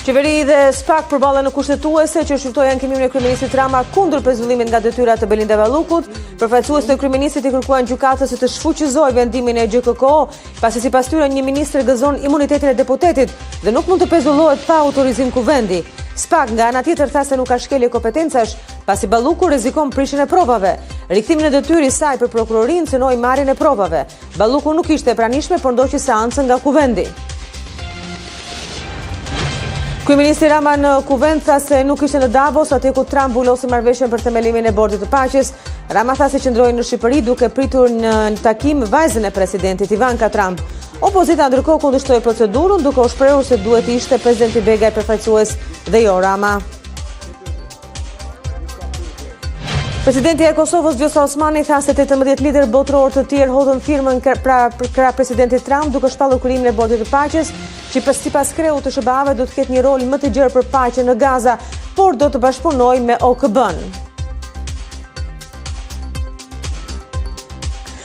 Qeveri dhe SPAK përballen në kushtetuese që shqyrtojnë ankimimin e kryeministit Rama kundër pezullimit nga detyrat të Belinda Ballukut. Përfaqësuesit e kryeministit i kërkuan gjykatës të shfuqizojë vendimin e GJKK, pasi sipas tyre një ministër gëzon imunitetin e deputetit dhe nuk mund të pezullohet pa autorizim kuvendi. SPAK nga ana tjetër tha se nuk ka shkelje kompetencash, pasi Balluku rrezikon prishjen e provave. Rikthimin e detyrës saj për prokurorinë cënoi marrjen e provave. Balluku nuk ishte e pranishme, por ndoqi seancën nga kuvendi. Kryeministri Rama në kuvend tha se nuk ishte në Davos, aty ku Trump mbulosi marrëveshjen për themelimin e bordit të paqes. Rama tha se qëndroi në Shqipëri duke pritur në takim vajzën e presidentit Ivanka Trump. Opozita ndërkohë kundërshtoi procedurën duke u shprehur se duhet të ishte presidenti Begaj përfaqësues dhe jo Rama. Presidenti e Kosovës Vjosa Osmani tha se 18 lider botror të tjerë hodhën firmën krah presidentit Trump duke shpallur krijimin e bordit të paqes, që sipas kreut të SBA-ve do të ketë një rol më të gjerë për paqen në Gaza, por do të bashkëpunojë me OKB-n.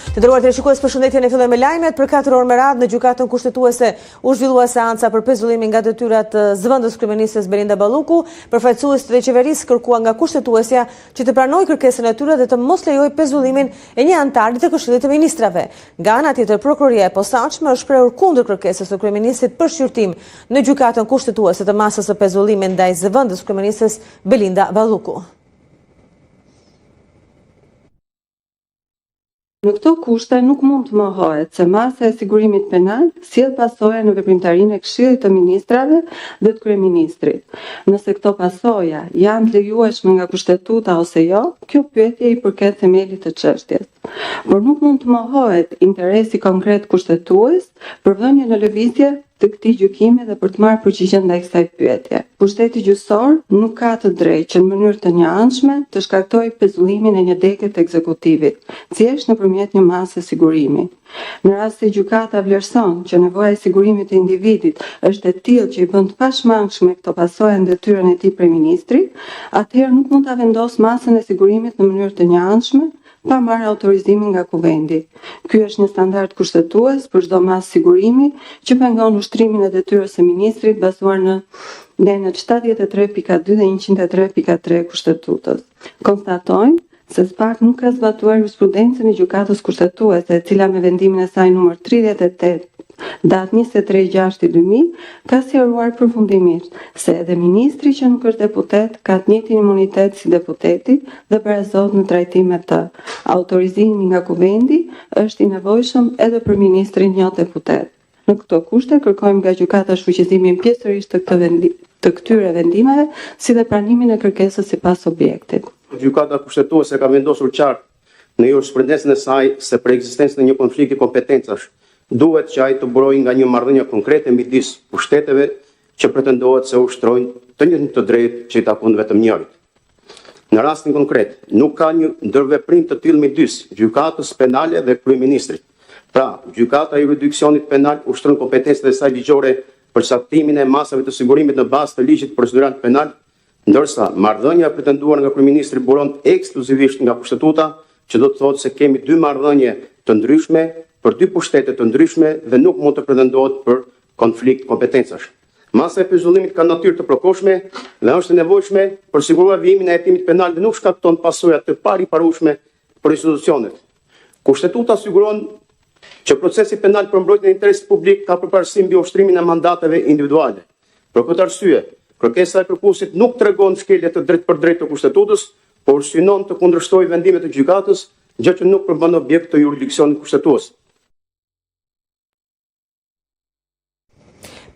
Të nderuar teleshikues, përshëndetje, ne fillojmë me lajmet. Për 4 orë me radhë në gjykatën kushtetuese u zhvillua seanca për pezullimin nga detyrat të zëvendës kryeministres Belinda Balluku. Përfaqësuesit e qeverisë kërkuan nga kushtetuesja që të pranojë kërkesën e tyre dhe të mos lejojë pezullimin e një antari të Këshillit të Ministrave. Nga ana tjetër, prokuroria e posaçme është shprehur kundër kërkesës së kryeministit për shqyrtim në gjykatën kushtetuese të masës së pezullimit ndaj zëvendës kryeministres Belinda Balluku. Në këto kushte nuk mund të mohohet se masa e sigurimit penal sjell pasoja në veprimtarinë e Këshillit të Ministrave dhe të kryeministrit. Nëse këto pasoja janë të lejueshme nga kushtetuta ose jo, kjo pyetje i përket themelit të çështjes. Por nuk mund të mohohet interesi konkret kushtetues për vënien në lëvizje të këtij gjykimi dhe për të marrë përgjigje ndaj kësaj pyetje. Pushteti gjyqësor nuk ka të drejtë që në mënyrë të njëanshme të shkaktojë pezullimin e një deke të ekzekutivit, thjesht nëpërmjet një mase sigurimi. Në rast se gjykata vlerëson që nevoja e sigurimit të individit është e tillë që i bën të pashmangshme këto pasoja në detyrën e tij kryeministrit, atëherë nuk mund ta vendosë masën e sigurimit në mënyrë të njëanshme pa marrë autorizimin nga kuvendi. Ky është një standard kushtetues për çdo masë sigurimi që pengon ushtrimin e detyrës së ministrit bazuar në ndenët 73.2 dhe 103.3 Kushtetutës. Konstatojmë se SPAK nuk ka zbatuar jurisprudencën e gjykatës kushtetuese, e cila me vendimin e saj numër 38 datë 23/6/2000 ka sqaruar përfundimisht se edhe ministri që nuk është deputet ka të njëjtin imunitet si deputeti dhe barazohet në trajtim me të. Autorizimi nga kuvendi është i nevojshëm edhe për ministrin jo deputet. Në këto kushte kërkojmë nga gjykata shfuqizimin pjesërisht të këtyre vendimeve, si dhe pranimin e kërkesës sipas objektit. Gjykata kushtetuese ka vendosur qartë në jurisprudencën e saj se për ekzistencën e një konflikti kompetencash duhet që ai të burojë nga një marrëdhënie konkrete midis pushteteve që pretendohet se ushtrojnë të njëjtën të drejtë që i takon vetëm njërit. Në rastin konkret, nuk ka një ndërveprim të tillë midis gjykatës penale dhe kryeministrit. Pra, gjykata e jurisdiksionit penal ushtron kompetencët e saj ligjore për caktimin e masave të sigurimit në bazë të ligjit procedural penal, ndërsa marrëdhënia pretenduar nga kryeministri buron ekskluzivisht nga kushtetuta, që do të thotë se kemi dy marrëdhënie të ndryshme për dy pushtete të ndryshme dhe nuk mund të pretendohet për konflikt kompetencash. Masa e pezullimit ka natyrë të prokoshme dhe është e nevojshme për siguruar vijimin e hetimit penal dhe nuk shkakton pasoja të pariparueshme për institucionet. Kushtetuta siguron që procesi penal për mbrojtjen e interesit publik ka përparësi mbi ushtrimin e mandateve individuale. Për këtë arsye, kërkesa e kërkuesit nuk tregon shkelje të drejtë për drejtë të kushtetutës, por synon të kundërshtojë vendimet e gjykatës, gjë që nuk përbën objekt të jurisdiksionit kushtetues.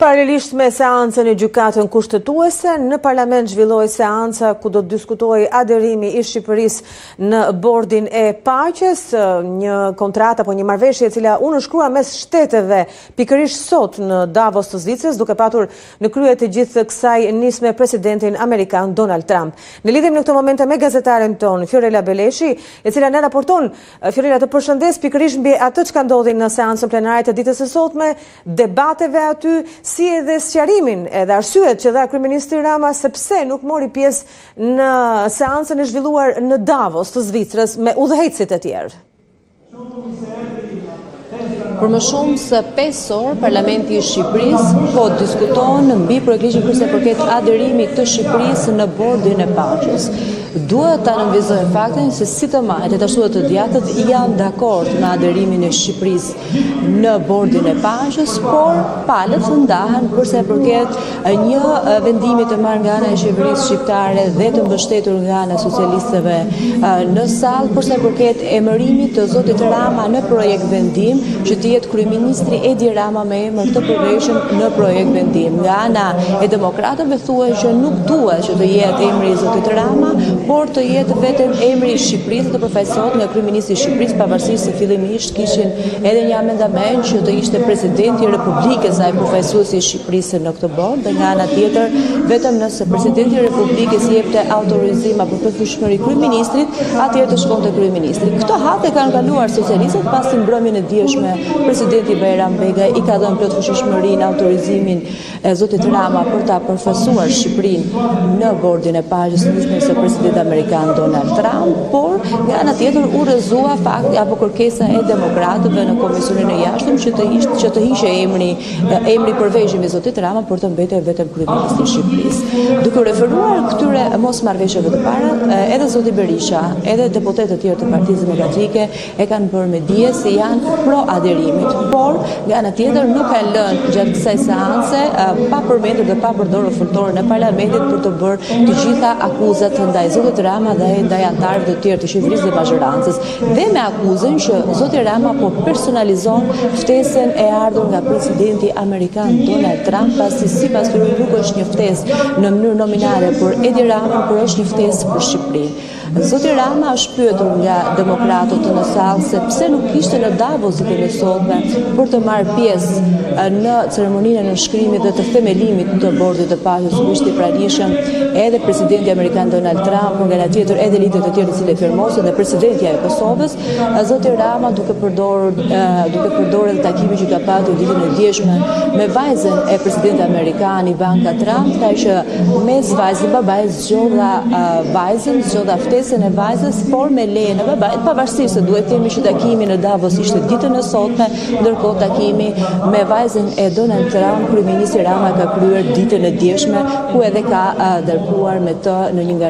Paralelisht me seancën e gjykatën kushtetuese, në parlament zhvilloi seanca ku do të diskutojë aderimi i Shqipërisë në bordin e paqes, një kontratë apo një marrëveshje e cila u nënshkrua mes shteteve pikërisht sot në Davos të Zvicrës, duke patur në krye të gjithë kësaj nisme presidentin amerikan Donald Trump. Ne lidhemi në këtë moment me gazetaren ton Fiorella Beleshi, e cila na raporton. Fiorella, të përshëndes pikërisht mbi atë çka ndodhi në seancën plenare të ditës së sotme, debateve aty, si edhe sqarimin edhe arsyet që dha kryeministri Rama sepse nuk mori pjesë në seancën e zhvilluar në Davos të Zvicrës me udhëheqësit e tjerë. Për më shumë se 5 orë, Parlamenti i Shqipërisë po diskuton mbi projektin kurse përket aderimit të Shqipërisë në bordin e paqes. Duhet ta nënvizojmë faktin se si të majtë të ashtu të djatët janë dakord me aderimin e Shqipërisë në bordin e paqes, por palët ndahen përse përket një vendimi të marrë nga ana e qeverisë shqiptare dhe të mbështetur nga ana e socialistëve në sallë, përse përket emërimit të zotit Rama në projekt vendim, që të jetë kryeministri Edi Rama me emër të përveshëm në projekt vendim. Nga ana e demokratëve thuhet që nuk duhet që të jetë emri i zotit Rama, por të jetë vetëm emri i Shqipërisë të përfaqësohet nga kryeministri i Shqipërisë, pavarësisht se fillimisht kishin edhe një amendament që të ishte presidenti i Republikës ai përfaqësuesi i Shqipërisë në këtë bord, dhe nga ana tjetër vetëm nëse presidenti i Republikës jepte autorizim apo përfaqësueshmëri kryeministrit, atëherë të shkonte kryeministri. Këto hate kanë kaluar socialistët pasi mbrëmjen e dieshme presidenti Bajram Bega i ka dhënë plot fuqishmërinë, autorizimin e zotit Rama për ta përfaqësuar Shqipërinë në bordin e paqes nëse presidenti amerikan Donald Trump, por nga ana tjetër u rrëzua fakti apo kërkesa e demokratëve në komisionin e jashtëm që të hiqe emri përveshëm i zotit Rama për të mbetur vetëm kryeministri i Shqipërisë. Duke referuar këtyre mosmarrëveshjeve të para, edhe zoti Berisha, edhe deputetët e tjerë të Partisë Demokratike e kanë bërë me dije se janë pro aderimit, por nga ana tjetër nuk kanë lënë gjatë kësaj seance pa përmendur dhe pa përdorur furtorën e parlamentit për të bërë të gjitha akuzat ndaj zotit Rama dhe ndaj anëtarëve të tjerë të qeverisë dhe mazhorancës, dhe me akuzën që zoti Rama po personalizon ftesën e ardhur nga presidenti amerikan Donald Trump, pasi sipas tyre nuk është një ftesë në mënyrë nominale për Edi Rama, por është një ftesë për Shqipërinë. Zoti Rama është pyetur nga demokratët në sallë se pse nuk ishte në Davos ditën e sotme për të marrë pjesë në ceremoninë e nënshkrimit dhe të themelimit të bordit të paqes, ku ishte i pranishëm edhe presidenti amerikan Donald Trump, nga ana tjetër edhe liderët e tjerë të cilët firmosen dhe presidentja e Kosovës. Zoti Rama duke përdorur edhe takimin që ka patur ditën e djeshme me vajzën e presidentit amerikan Ivanka Trump, tha që mes vajzës dhe babait zgjodha ftesën e vajzës, por me lejen e babait, pavarësisht se duhet themi që takimi në Davos ishte ditën e sotme, ndërkohë takimi me vajzën e Donald Trump, kryeministri Rama ka kryer ditën e djeshme, ku edhe ka dërguar me të në një nga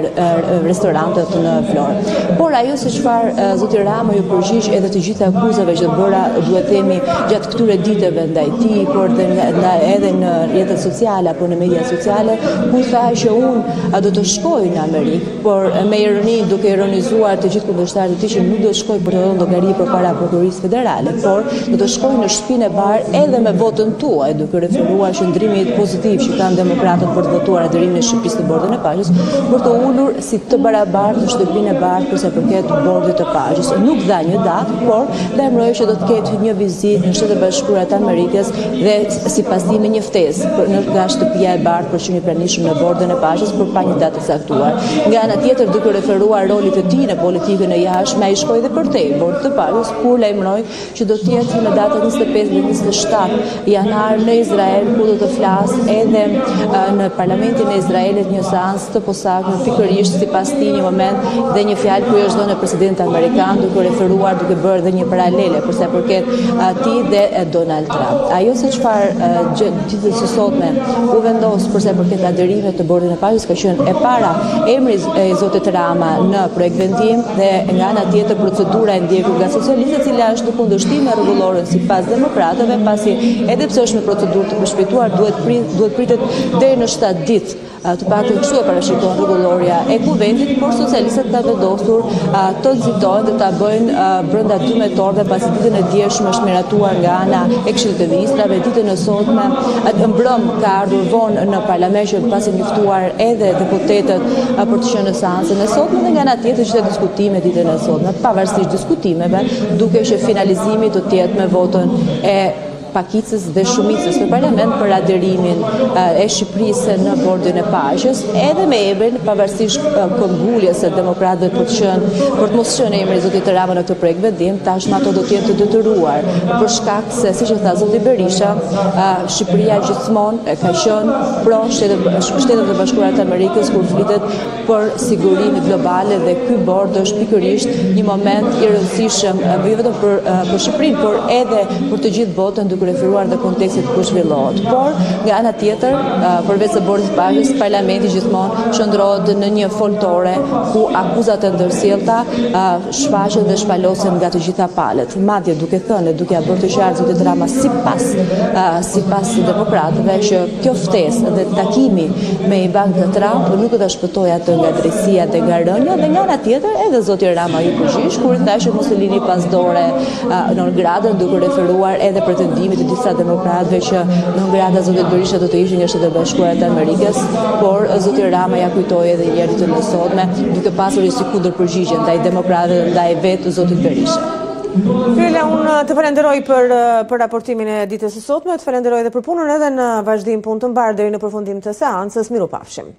restorantet në Florë. Por ajo se çfarë zoti Rama ju përgjigj edhe të gjitha akuzave që bëra, duhet themi gjatë këtyre ditëve ndaj tij, por edhe në rrjetet sociale apo në media sociale, ku tha që unë do të shkoj në Amerikë, por me ironi, duke ironizuar të gjithë kundërshtarët e tij që nuk do të shkoj për të dhënë llogari përpara prokurorisë federale, por do të shkoj në shtëpinë e Bar edhe me votën tuaj, duke referuar qëndrimit pozitiv që kanë demokratët për të votuar aderimin e Shqipërisë në bordin e paqes, për të ulur si të barabartë në shtëpinë e Bar për sa përket bordit të paqes. Nuk dha një datë, por lajmëroi që do të ketë një vizitë në Shtetet Bashkuara të Amerikës dhe sipas tij me një ftesë nga shtëpia e Bar për qenë i pranishëm në bordin e paqes për pa një datë të caktuar. Nga ana tjetër, duke referuar rolit të tij në politikën e jashtme, ai shkoi dhe përtej bordit të paqes, kur lajmëroi që do të jetë në datën 25 dhe 27 janar në Izrael, ku do të flasë edhe në parlamentin e Izraelit një seancë të posaçme, pikërisht sipas tij një moment dhe një fjalë ku është dhënë presidenti amerikan, duke referuar, duke bërë dhe një paralele për sa përket tij dhe Donald Trump. Ajo se çfarë ditën e sotme u vendos për sa përket aderimet të bordit të paqes ka qenë e para emri i zotit Rama në projekt vendim dhe nga ana tjetër procedura e ndjekur nga socialistët, e cila është në kundërshtim me rregullorën sipas demokratëve, pasi edhe pse është në procedurë të përshpejtuar, duhet pritet deri në 7 ditë. Të paktën kështu e parashikon rregullorja e kuvendit, por socialistët ka vendosur të nxitojnë dhe ta bëjnë brenda 12 orëve, pasi ditën e djeshme është miratuar nga ana e Këshillit të Ministrave, ditën e sotme mbrëm ka ardhur vonë në parlament që pasi njoftuar edhe deputetët për të qenë në seancën e sotme, dhe nga ana tjetër ishte diskutime ditën e sotme, pavarësisht diskutimeve, duke që finalizimi do të jetë me votën e pakicës dhe shumicës në parlament për aderimin e Shqipërisë në bordin e paqes, edhe me emrin pavarësisht këmbguljes së demokratëve për të mos qenë emri i zotit Rama në këtë projekt vendim, tashmë ato do të jenë të detyruar për shkak se, siç e tha zoti Berisha, Shqipëria gjithmonë ka qenë pro Shtetet e Bashkuara të Amerikës kur flitet për sigurinë globale dhe ky bord është pikërisht një moment i rëndësishëm jo vetëm për Shqipërinë, por edhe për të gjithë botën, duke referuar në kontekstin ku zhvillohet. Por nga ana tjetër, përveç së bordit të paqes, parlamenti gjithmonë qëndrohet në një foltore ku akuzat e ndërsjellta shfaqen dhe shpalosen nga të gjitha palët. Madje duke thënë, duke bërë të qartë zotit Rama sipas demokratëve që kjo ftesë dhe takimi me Ivanka Trump nuk do ta shpëtoj atë nga drejtësia dhe nga rënja, dhe nga ana tjetër edhe zoti Rama i përgjigj kur i thashë mos e lini pas dore non gradën, duke referuar edhe pretendimit të disa demokratëve që non grada zotit Berisha do të ishte nga Shtetet e Bashkuara të Amerikës, por zoti Rama ja kujtoi edhe një herë të mësotme, duke pasur si kundërpërgjigje ndaj demokratëve dhe ndaj vetë zotit Berisha. Fyela, unë të falenderoj për raportimin e ditës së sotme, të falenderoj edhe për punën edhe në vazhdim punë të mbarë deri në përfundim të seancës. Mirupafshim.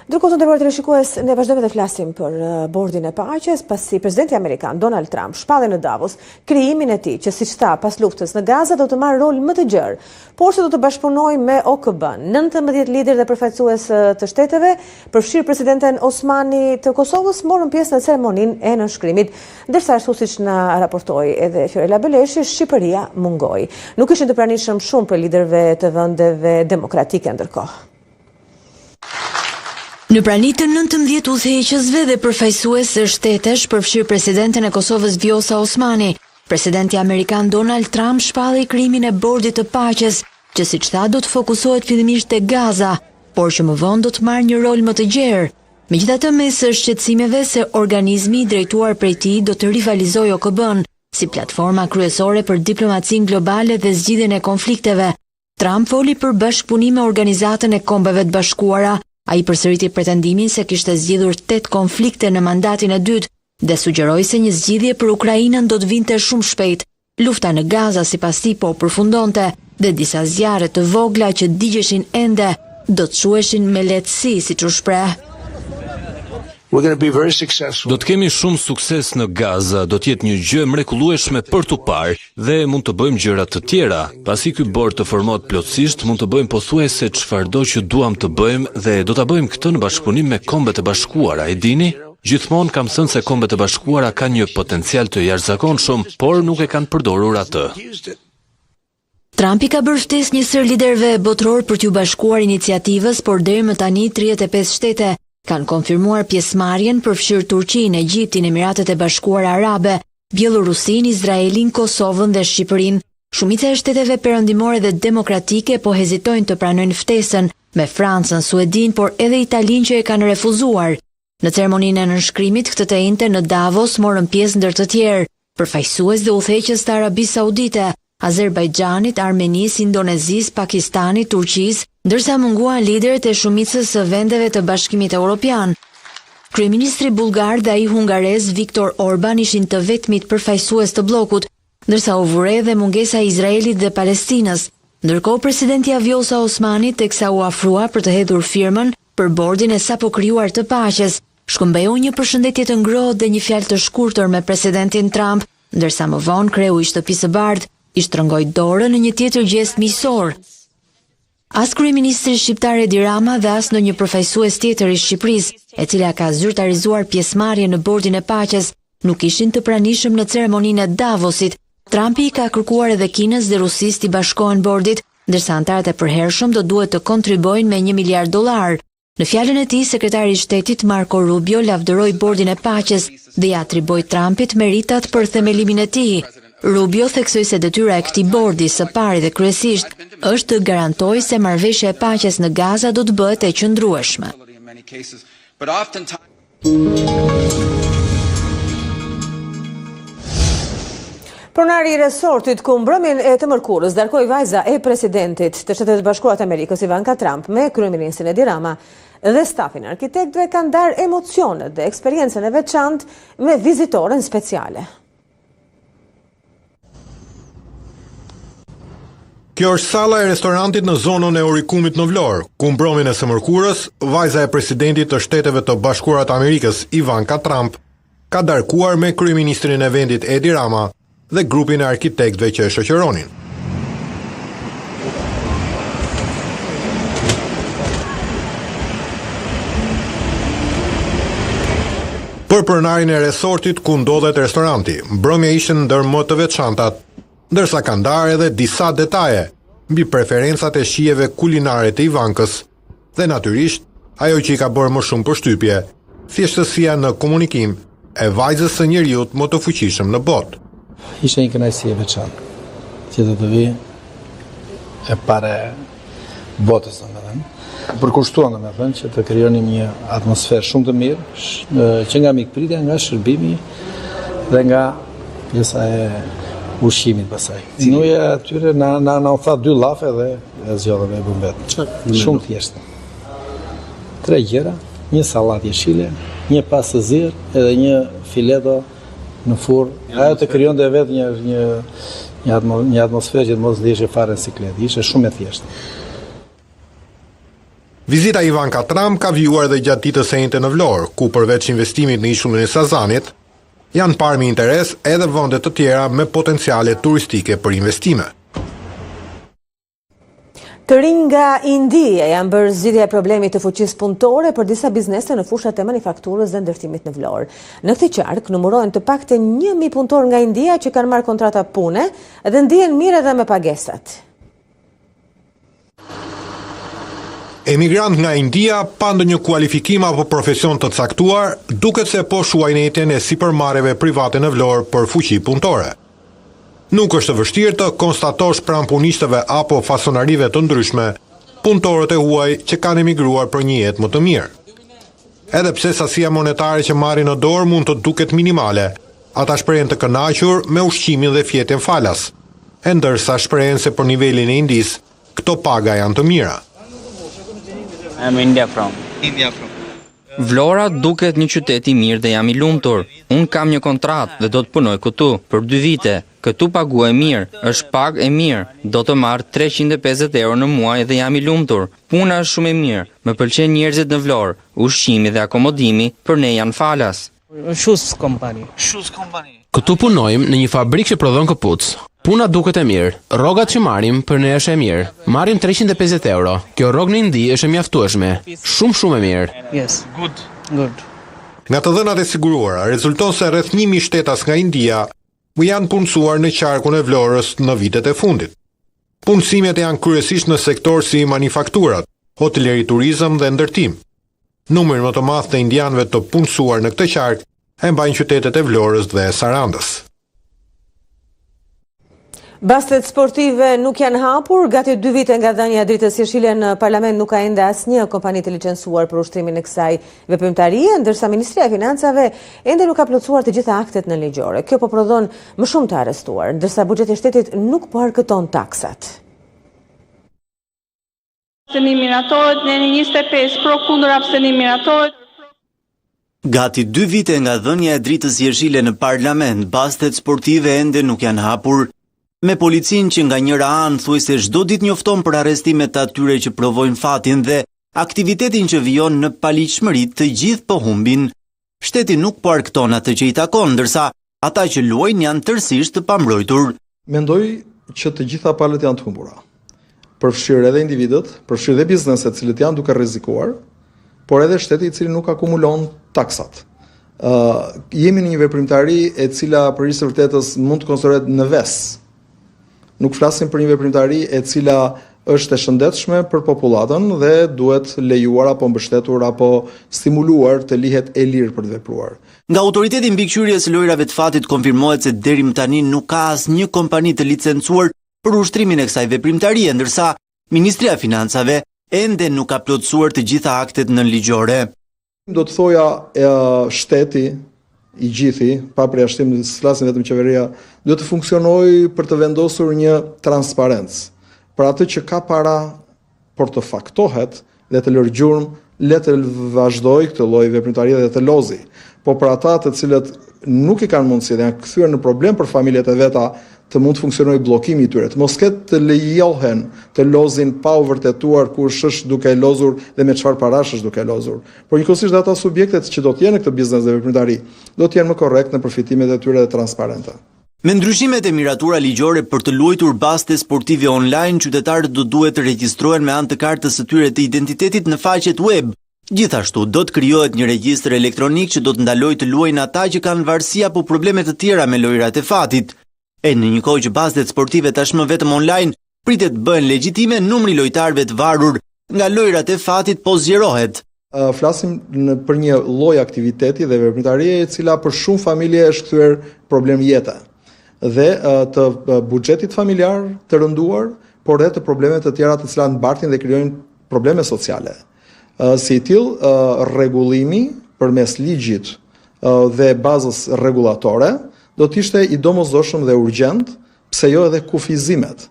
Ndërkohë të nderuar shikues, ne vazhdojmë të flasim për bordin e paqes, pasi presidenti amerikan Donald Trump shpalli në Davos krijimin e tij, që siç tha pas luftës në Gaza do të marrë rol më të gjerë, por se do të bashkëpunojë me OKB-n. 19 lider dhe përfaqësues të shteteve, përfshirë presidenten Osmani të Kosovës, morën pjesë në ceremoninë e nënshkrimit, ndërsa ashtu siç na raportoi edhe Fiorella Beleshi, Shqipëria mungoi. Nuk ishin të pranishëm shumë për liderëve të vendeve demokratike ndërkohë. Në prani të 19 udhëheqësve dhe përfaqësues së shtetesh, përfshirë presidenten e Kosovës Vjosa Osmani, presidenti amerikan Donald Trump shpalli krijimin e bordit të paqes, që siç tha do të fokusohet fillimisht te Gaza, por që më vonë do të marrë një rol më të gjerë. Megjithatë, mes shqetësimeve se organizmi i drejtuar prej tij do të rivalizojë OKB-n si platforma kryesore për diplomacinë globale dhe zgjidhjen e konflikteve, Trump foli për bashkëpunim me Organizatën e Kombeve të Bashkuara. Ai përsëriti pretendimin se kishte zgjidhur 8 konflikte në mandatin e dytë dhe sugjeroi se një zgjidhje për Ukrainën do të vinte shumë shpejt. Lufta në Gaza sipas tij po përfundonte dhe disa zjarre të vogla që digjeshin ende do të shuheshin me lehtësi, siç u shpreh. Do të kemi shumë sukses në Gaza, do të jetë një gjë mrekullueshme për tu parë dhe mund të bëjmë gjëra të tjera. Pasi ky bord të formohet plotësisht, mund të bëjmë pothuajse çfarëdo që duam të bëjmë dhe do ta bëjmë këtë në bashkëpunim me Kombet e Bashkuara. E dini, gjithmonë kam thënë se Kombet e Bashkuara kanë një potencial të jashtëzakonshëm, por nuk e kanë përdorur atë. Trumpi ka bërë ftesë njësër liderëve botëror për t'u bashkuar iniciativës, por deri më tani 35 shtete kanë konfirmuar pjesëmarrjen, përfshirë Turqinë, Egjiptin, Emiratet e Bashkuara Arabe, Bielorusinë, Izraelin, Kosovën dhe Shqipërinë. Shumica e shteteve perëndimore dhe demokratike po hezitojnë të pranojnë ftesën, me Francën, Suedin, por edhe Italinë që e kanë refuzuar. Në ceremoninë e nënshkrimit këtë të njëjtën në Davos morën pjesë ndër të tjerë përfaqësues dhe udhëheqës të Arabisë Saudite, Azerbajxhanit, Armenisë, Indonezisë, Pakistanit, Turqisë, ndërsa munguan liderët e shumicës së vendeve të Bashkimit Evropian. Kryeministri bullgar dhe ai hungarez Viktor Orban ishin të vetmit përfaqësues të bllokut, ndërsa u vure edhe mungesa e Izraelit dhe Palestinës. Ndërkohë presidenti Vjosa Osmani teksa u afrua për të hedhur firmën për bordin e sapo krijuar të paqes, shkëmbeu një përshëndetje të ngrohtë dhe një fjalë të shkurtër me presidentin Trump, ndërsa më vonë kreu i Shtëpisë së Bardhë i shtrëngoi dorën në një tjetër gest miqësor. As kryeministri shqiptar Edi Rama dhe as ndonjë përfaqësues tjetër i Shqipërisë, e cila ka zyrtarizuar pjesëmarrje në bordin e paqes, nuk ishin të pranishëm në ceremoninë e Davosit. Trumpi ka kërkuar edhe Kinës dhe Rusisë të bashkohen bordit, ndërsa anëtarët e përhershëm do duhet të kontribuojnë me $1 miliard. Në fjalën e tij, sekretari i shtetit Marco Rubio lavdëroi bordin e paqes dhe ja atriboi Trumpit meritat për themelimin e tij. Rubio theksoi se detyra e këtij bordi së pari dhe kryesisht është të garantojë se marrëveshja e paqes në Gaza do të bëhet e qëndrueshme. Pronari i resortit ku mbrëmjen e të mërkurës darkoi vajza e presidentit të Shtetet e Bashkuara të Amerikës Ivanka Trump me kryeministrin Edi Rama dhe stafin e arkitektëve kanë ndarë emocionet dhe eksperiencën e veçantë me vizitoren speciale. Kjo është salla e restorantit në zonën e Urikumit në Vlorë, ku mbrëmjen e së mërkurës, vajza e presidentit të Shteteve të Bashkuara të Amerikës, Ivanka Trump, ka darkuar me kryeministrin e vendit Edi Rama dhe grupin e arkitektëve që e shoqëronin. Për pronarin e resortit ku ndodhet restoranti, mbrëmja ishte ndër më të veçantat, ndërsa ka ndarë edhe disa detaje mbi preferencat e shijeve kulinare të Ivankës dhe natyrisht ajo që i ka bërë më shumë përshtypje, thjeshtësia në komunikim e vajzës së njeriut më të fuqishëm në botë. Ishte një kënaqësi e veçantë që të vi e pare botës, domethënë. Përkushtuan domethënë që të krijonim një atmosferë shumë të mirë, që nga mikpritja, nga shërbimi dhe nga pjesa e ushqimit pasaj. Nuja atyre na u tha 2 llafe dhe e zgjodhëm e bëm vetë. Shumë thjeshtë. 3 gjëra, një sallatë jeshile, një pastë zirë edhe një fileto në furr. Ajo të krijonte vetë një atmosferë që të mos lihej fare në siklet. Ishte shumë e thjeshtë. Vizita Ivanka Trump ka vjuar dhe gjatë ditës së njëjtë në Vlorë, ku përveç investimit në ishullin e Sazanit, janë parë me interes edhe vende të tjera me potenciale turistike për investime. Të rinj nga India janë bërë zgjidhje e problemit të fuqisë punëtore për disa biznese në fushat e manufakturës dhe ndërtimit në Vlorë. Në këtë qark numërohen të paktën 1000 punëtorë nga India që kanë marrë kontrata pune dhe ndihen mirë edhe me pagesat. Emigrant nga India pa ndonjë kualifikim apo profesion të caktuar, duket se po shuajnetjen e sipërmarrjeve private në Vlorë për fuqi punëtore. Nuk është të vështirë të konstatosh pranë punishtëve apo fasonarive të ndryshme punëtorët e huaj që kanë emigruar për një jetë më të mirë. Edhe pse sasia monetare që marrin në dorë mund të duket minimale, ata shprehen të kënaqur me ushqimin dhe fjetjen falas, e ndërsa shprehen se për nivelin e Indisë, këto paga janë të mira. I'm India from. Vlora duket një qytet i mirë dhe jam i lumtur. Unë kam një kontratë dhe do të punoj këtu për 2 vite. Këtu paguaj mirë, është pagë e mirë. Do të marr 350 euro në muaj dhe jam i lumtur. Puna është shumë e mirë. Më pëlqen njerëzit në Vlorë. Ushqimi dhe akomodimi për ne janë falas. Shoes company. Këtu punojmë në një fabrikë që prodhon këpucë. Puna duket e mirë. Rrogat që marrim për ne është e mirë. Marrim 350 euro. Kjo rrogë në Indi është e mjaftueshme. Shumë e mirë. Yes. Good. Nga të dhënat e siguruara, rezulton se rreth 1000 shtetas nga India u janë punësuar në qarkun e Vlorës në vitet e fundit. Punësimet janë kryesisht në sektor si manufakturat, hoteleri, turizëm dhe ndërtim. Numri më të madh të indianëve të punësuar në këtë qark e mbajnë qytetet e Vlorës dhe Sarandës. Bastet sportive nuk janë hapur, gati 2 vite nga dhënia e dritës jeshile në parlament nuk ka ende asnjë kompani të licencuar për ushtrimin e kësaj veprimtarie, ndërsa Ministria e Financave ende nuk ka plotësuar të gjitha aktet në ligjore. Kjo po prodhon më shumë të arrestuar, ndërsa buxheti i shtetit nuk po arkëton taksat. Abstenimi miratohet, në 25 pro kundër abstenimi miratohet. Gati 2 vite nga dhënia e dritës jeshile në parlament, bastet sportive ende nuk janë hapur, me policinë që nga njëra anë thuaj se çdo ditë njofton për arrestimet të atyre që provojnë fatin dhe aktivitetin që vijon në paligjshmëri, të gjithë po humbin. Shteti nuk po arkton atë që i takon, ndërsa ata që luajnë janë tërësisht të pambrojtur. Mendoj që të gjitha palët janë të humbura. Përfshirë edhe individët, përfshirë edhe bizneset cilët janë duke rrezikuar, por edhe shteti i cili nuk akumulon taksat. Jemi në një veprimtari e cila për së vërtetës mund të konsiderohet në ves. Nuk flasim për një veprimtari e cila është e shëndetshme për popullatën dhe duhet lejuar apo mbështetur apo stimuluar të lihet e lirë për të vepruar. Nga autoriteti mbikëqyrjes së lojrave të fatit konfirmohet se deri më tani nuk ka asnjë kompani të licencuar për ushtrimin e kësaj veprimtarie, ndërsa Ministria e Financave ende nuk ka plotësuar të gjitha aktet nënligjore. Do të thoja shteti i gjithi, pa përjashtim, flasin vetëm qeveria, duhet të funksionojë për të vendosur një transparencë. Për atë që ka para por të faktohet dhe të lërë gjurmë, le të vazhdoj këtë lloj veprimtarie dhe të lozi. Po për ata të cilët nuk i kanë mundësi dhe janë kthyer në problem për familjet e veta të mund të funksionojë bllokimi i tyre, të mos ketë të lejohen të lozin pa u vërtetuar kush është duke lozur dhe me çfarë parash është duke lozur. Por njëkohësisht ata subjektet që do të jenë në këtë biznes dhe veprimtari do të jenë më korrekt në përfitimet e tyre dhe transparente. Me ndryshimet e miratura ligjore për të luajtur baste sportive online, qytetarët do duhet të regjistrohen me anë të kartës së tyre të identitetit në faqet web. Gjithashtu, do të krijohet një regjistër elektronik që do të ndalojë të luajnë ata që kanë varësi apo probleme të tjera me lojrat e fatit. E në një kohë që bastet sportive tashmë vetëm online, pritet bëhen legjitime numri lojtarëve të varur nga lojrat e fatit po zgjerohet. Flasim për një lloj aktiviteti dhe veprimtarie e cila për shumë familje është kthyer problem jete dhe të buxhetit familjar të rënduar, por edhe të problemeve të tjera të cilat mbartin dhe krijojnë probleme sociale. Si tillë, rregullimi përmes ligjit dhe bazës rregullatore do të ishte i domosdoshëm dhe urgjent, pse jo edhe kufizimet.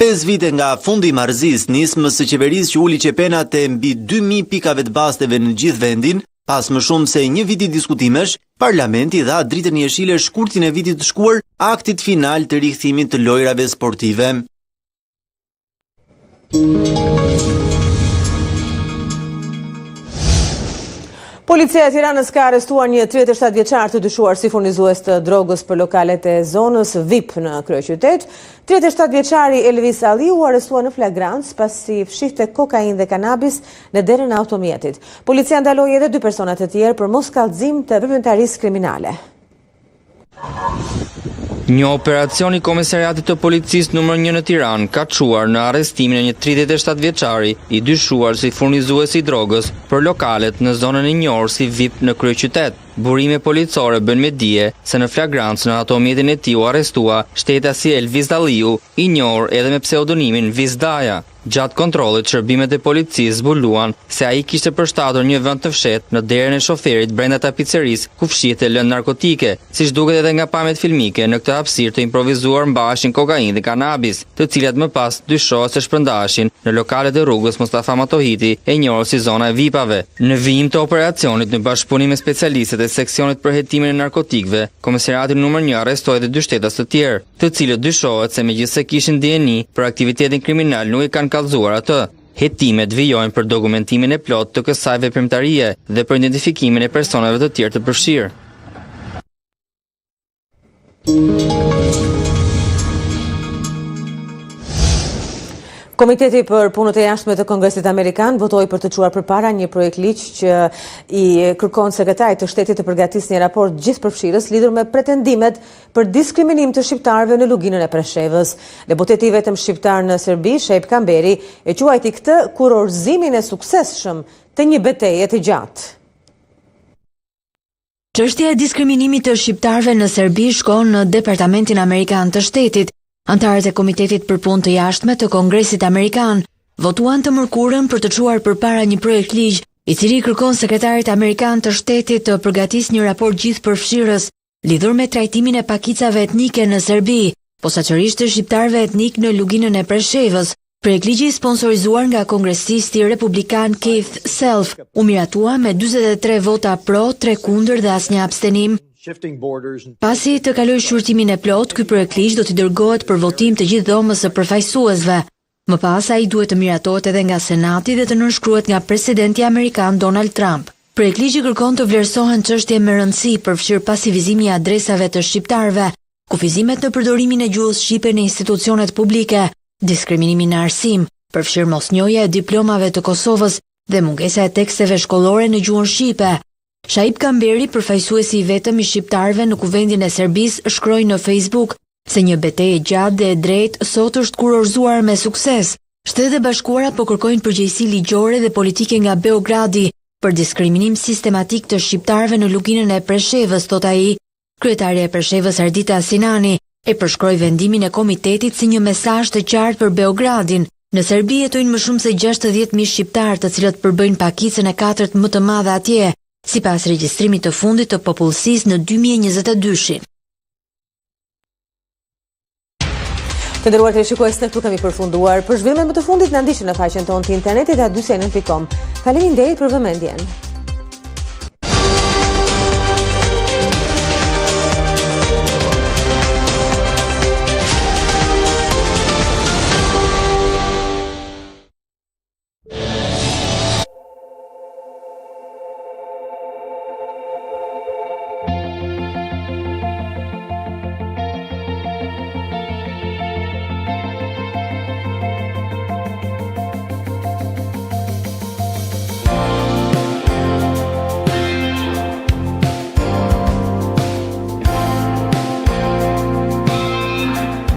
5 vite nga fundi i marrëzisë, nismës së qeverisë që uli çepenat e mbi 2000 pikave të basteve në gjithë vendin, pas më shumë se një viti diskutimesh, Parlamenti dha dritën jeshile shkurtin e vitit të shkuar aktit final të rikthimit të lojrave sportive. Policia e Tiranës ka arrestuar një 37 vjeçar të dyshuar si furnizues të drogës për lokalet e zonës VIP në kryeqytet. 37 vjeçari Elvis Ali u arrestua në flagrancë pasi fshihte kokainë dhe kanabis në derën e automjetit. Policia ndaloi edhe 2 persona të tjerë për moskallëzim të veprimtarisë kriminale. Një operacion i komisariatit të policisë numër 1 në Tiranë ka çuar në arrestimin e një 37 vjeçari i dyshuar si furnizues i drogës për lokalet në zonën e njohur si VIP në kryeqytet. Burime policore bën me dije se në flagrancë në automjetin e tij u arrestua shtetasi Elvis Dalliu, i njohur edhe me pseudonimin Vizdaja. Gjatë kontrollit, shërbimet e policisë zbuluan se ai kishte përshtatur një vend të fshehtë në derën e shoferit brenda tapicerisë ku fshihte lëndë narkotike, siç duket edhe nga pamjet filmike. Në këtë hapësirë të improvisuar mbaheshin kokainë dhe kanabis, të cilat më pas dyshohet se shpërndaheshin në lokalet e rrugës Mustafa Matohiti, e njohur si zona e VIP-ave. Në vijim të operacionit në bashkëpunim me specialistët e seksionit për hetimin e narkotikëve, komisariati numër 1 arrestoi edhe 2 shtetas të tjerë, të cilët dyshohet se megjithëse kishin dieni për aktivitetin kriminal nuk i kanë kallëzuar atë. Hetimet vijojnë për dokumentimin e plot të kësaj veprimtarie dhe për identifikimin e personave të tjerë të përfshirë. Komiteti për punët e jashtme të Kongresit Amerikan votoi për të çuar përpara një projekt ligj që i kërkon sekretarit të shtetit të përgatisë një raport gjithëpërfshirës lidhur me pretendimet për diskriminim të shqiptarëve në luginën e Preshevës. Deputeti i vetëm shqiptar në Serbi, Shejp Kamberi, e quajti këtë kurorëzimin e suksesshëm të një betejë të gjatë. Çështja e diskriminimit të shqiptarëve në Serbi shkon në Departamentin Amerikan të Shtetit. Antarët e Komitetit për Punë të Jashtme të Kongresit Amerikan votuan të mërkurën për të çuar përpara një projekt ligj i cili kërkon sekretarit amerikan të shtetit të përgatisë një raport gjithëpërfshirës lidhur me trajtimin e pakicave etnike në Serbi, posaçërisht të shqiptarëve etnik në luginën e Preshevës. Projekt ligji sponsorizuar nga kongresisti republikan Keith Self u miratua me 43 vota pro, 3 kundër dhe asnjë abstenim. Pasi të kaloj shurtimin e plot, ky projekt ligj do t'i dërgohet për votim të gjithë dhomës së përfaqësuesve. Më pas ai duhet të miratohet edhe nga Senati dhe të nënshkruhet nga presidenti amerikan Donald Trump. Projekt ligji kërkon të vlerësohen çështje me rëndësi përfshir pasivizimi i adresave të shqiptarëve, kufizimet në përdorimin e gjuhës shqipe në institucionet publike, diskriminimi në arsim, përfshir mosnjohja e diplomave të Kosovës dhe mungesa e teksteve shkollore në gjuhën shqipe. Shajip Kamberi, përfaqësuesi i vetëm i shqiptarëve në kuvendin e Serbisë, shkroi në Facebook se një betejë e gjatë dhe e drejtë sot është kurorëzuar me sukses. Shtetet e Bashkuara po kërkojnë përgjegjësi ligjore dhe politike nga Beogradi për diskriminim sistematik të shqiptarëve në luginën e Preshevës, thot ai. Kryetaria e Preshevës Ardita Sinani e përshkroi vendimin e komitetit si një mesazh të qartë për Beogradin. Në Serbi jetojnë më shumë se 60.000 shqiptarë, të cilët përbëjnë pakicën e 4 më të madhe atje, sipas regjistrimit të fundit të popullsisë në 2022. Të nderuar teleshikues, ne këtu kemi përfunduar. Për zhvillimet më të fundit na ndiqni në faqen tonë të internetit @2cn.com. Faleminderit për vëmendjen.